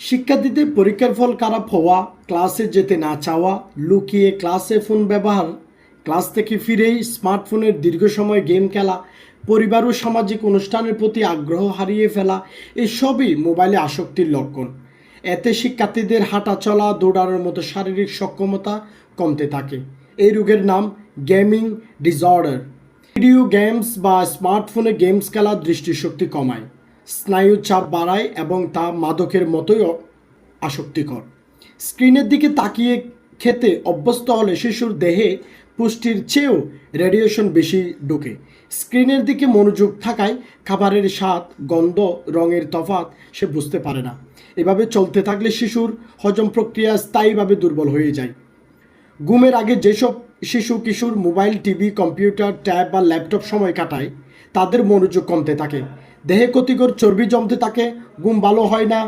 শিক্ষার্থীদের পরীক্ষার ফল খারাপ হওয়া, ক্লাসে যেতে না চাওয়া, লুকিয়ে ক্লাসে ফোন ব্যবহার, ক্লাস থেকে ফিরেই স্মার্টফোনের দীর্ঘ সময় গেম খেলা, পরিবার ও সামাজিক অনুষ্ঠানের প্রতি আগ্রহ হারিয়ে ফেলা, এসবই মোবাইলে আসক্তির লক্ষণ। এতে শিক্ষার্থীদের হাঁটা চলা, দৌড়ানোর মতো শারীরিক সক্ষমতা কমতে থাকে। এই রোগের নাম গেমিং ডিসঅর্ডার। ভিডিও গেমস বা স্মার্টফোনে গেমস খেলা দৃষ্টিশক্তি কমায়, স্নায়ু চাপ বাড়ায় এবং তা মাদকের মতোই আসক্তিকর। স্ক্রিনের দিকে তাকিয়ে খেতে অভ্যস্ত হলে শিশুর দেহে পুষ্টির চেয়েও রেডিয়েশন বেশি ঢোকে। স্ক্রিনের দিকে মনোযোগ থাকায় খাবারের স্বাদ, গন্ধ, রঙের তফাৎ সে বুঝতে পারে না। এভাবে চলতে থাকলে শিশুর হজম প্রক্রিয়া স্থায়ীভাবে দুর্বল হয়ে যায়। ঘুমের আগে যেসব শিশু কিশোর মোবাইল, টিভি, কম্পিউটার, ট্যাব বা ল্যাপটপ সময় কাটায়, তাদের মনোযোগ কমতে থাকে, দেহে ক্ষতিকর চর্বি জমতে থাকে, ঘুম ভালো হয় না,